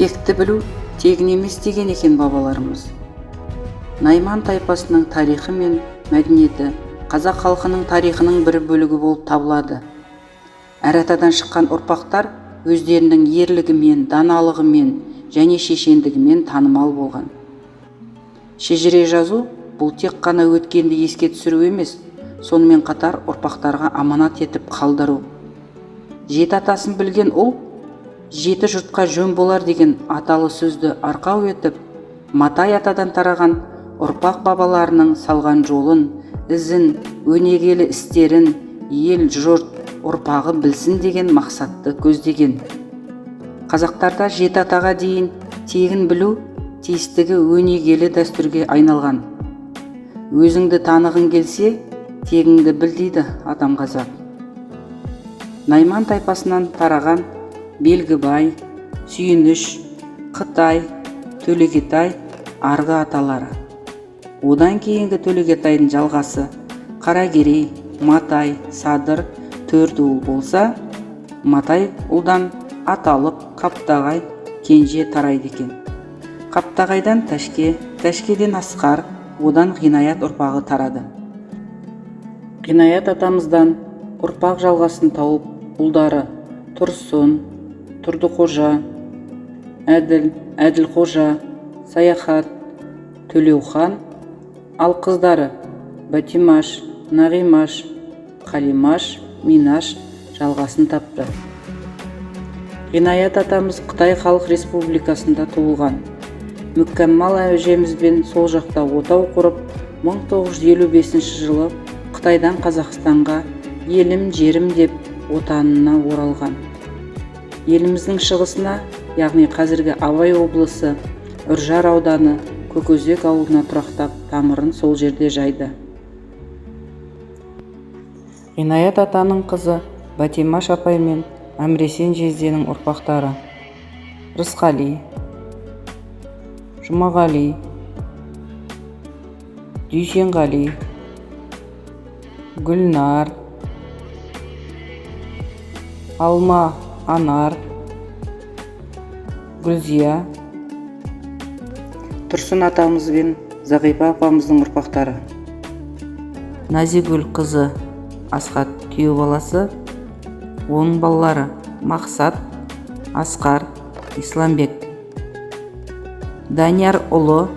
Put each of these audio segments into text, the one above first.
Текті білу тегін емес деген екен бабаларымыз. Найман тайпасының тарихы мен мәдениеті қазақ халқының тарихының бір бөлігі болып табылады. Әр атадан шыққан ұрпақтар өздерінің ерлігімен, даналығымен және шешендігімен танымал болған. Шежіре жазу бұл тек қана өткенді еске түсіру емес, сонымен қатар ұрпақтарға аманат етіп қалдыру. Жеті атасын білген ұл жеті жұртқа жөн болар деген аталы сөзді арқау етіп, Матай атадан тараған ұрпақ бабаларының салған жолын, ізін, өнегелі істерін ел, жұрт, ұрпағы білсін деген мақсатты көздеген. Қазақтарда жеті атаға дейін тегін білу тиістігі өнегелі дәстүрге айналған. Өзіңді танығың келсе, тегіңді біл дейді атам қазақ. Найман тайпасынан тараған Белгібай, Сүйініш, Қытай, Төлегетай арғы аталары. Одан кейінгі Төлегетайдың жалғасы Қаракерей, Матай, Садыр төрт ұл болса, Матай ұлдан аталық Қаптағай кенже тарайды екен. Қаптағайдан Тәшке, Тәшкеден Асқар, одан Ғинаят ұрпағы тарады. Ғинаят атамыздан ұрпақ жалғасын тауып, ұлдары Тұрсын, Тұрдықожа, Әділ, Әділқожа, Саяхат, Төлеухан, ал қыздары Бәтимаш, Нағимаш, Қалимаш, Минаш жалғасын тапты. Ғинаят атамыз Қытай Халық Республикасында туылған. Мүкәммал әжемізбен сол жақта отау құрып, 1955 жылы Қытайдан Қазақстанға елім жерім деп отанына оралған. Еліміздің шығысына, яғни қазіргі Абай облысы, Үржар ауданы, Көкөзек ауылына тұрақтап, тамырын сол жерде жайды. Ғинаят атаның қызы Бәтимаш апай мен Әмресен жезденің ұрпақтары Рысқали, Жұмағали, Дүйсенғали, Гүлнар, Алма, Анар, Гүлзия, Тұрсын атамыз бен Зағипа апамыздың ұрпақтары. Назигүл қызы Асқат күйеу баласы, оның балалары Мақсат, Асқар, Исламбек. Данияр ұлы,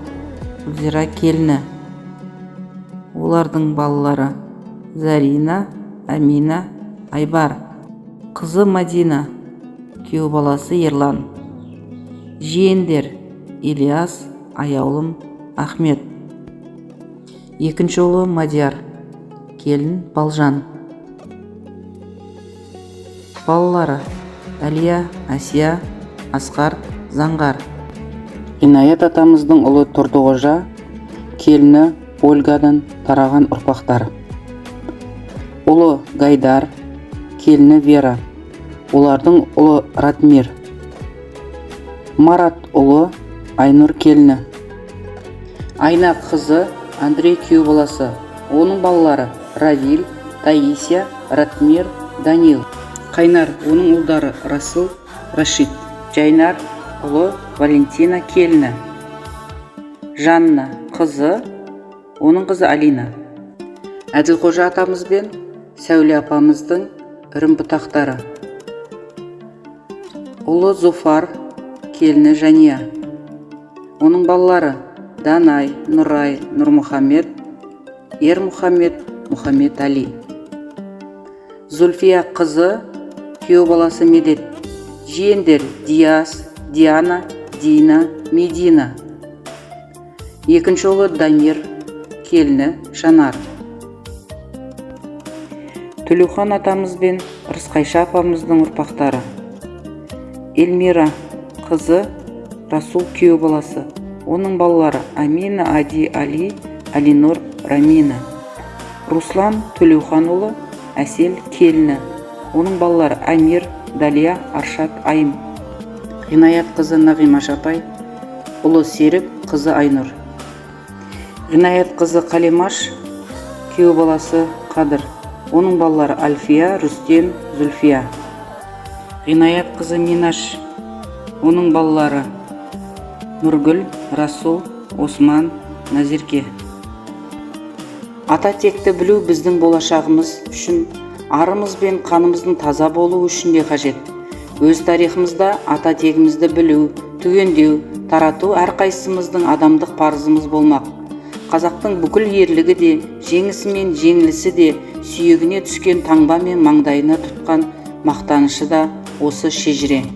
Гүлзира келіні. Олардың балалары Зарина, Амина, Айбар. Қызы Мадина, күйеу баласы Ерлан. Жиендер Ильяс, аяулым Ахмет. Екінші ұлы Мадияр, келін Балжан. Балалары Әлия, Асия, Асқар, Заңғар. Ғинаят атамыздың ұлы Тұрдықожа, келіні Ольгадан тараған ұрпақтар. Ұлы Гайдар, келіні Вера. Олардың ұлы Ратмир. Марат ұлы Айнұр келіні. Айна қызы Андрей күйеу баласы. Оның балалары Равиль, Таисия, Ратмир, Данил. Қайнар оның ұлдары Расыл, Рашид. Жайнар ұлы Валентина келіні. Жанна қызы, оның қызы Алина. Әділқожа атамыз бен Сәуле апамыздың үрімбұтақтары. Ұлы Зуфар, келіні Жания. Оның балалары Данай, Нұрай, Нұрмұхаммед, Ермұхаммед, Мұхаммед Али. Зульфия қызы, күйеу баласы Медет. Жиендер Диас, Диана, Дина, Медина. Екінші ұлы Дамир, келіні Жанар. Төлеухан атамыз бен Рысқайша апамыздың ұрпақтары. Эльмира қызы, Расул күйеу баласы. Оның балалары Амина, Ади, Али, Алинур, Рамина. Руслан Төлеухан ұлы, Әсел келіні. Оның балалары Амир, Далия, Аршат, Айым. Ғинаят қызы Нағимаш апай, ұлы Серік, қызы Айнұр. Ғинаят қызы Қалимаш, күйеу баласы Қадыр. Оның балалары Альфия, Рүстем, Зүлфия. Ғинаят қызы Минаш. Оның балалары Нұргүл, Расул, Осман, Назерке. Ата текті білу біздің болашағымыз үшін, арымыз бен қанымыздың таза болуы үшін де қажет. Өз тарихымызда ата тегімізді білу, түгендеу, тарату әрқайсымыздың адамдық парызымыз болмақ. Қазақтың бүкіл ерлігі де, жеңісі мен жеңілісі де, сүйегіне түскен таңба мен маңдайына тұтқан мақтанышы да осы шежіре.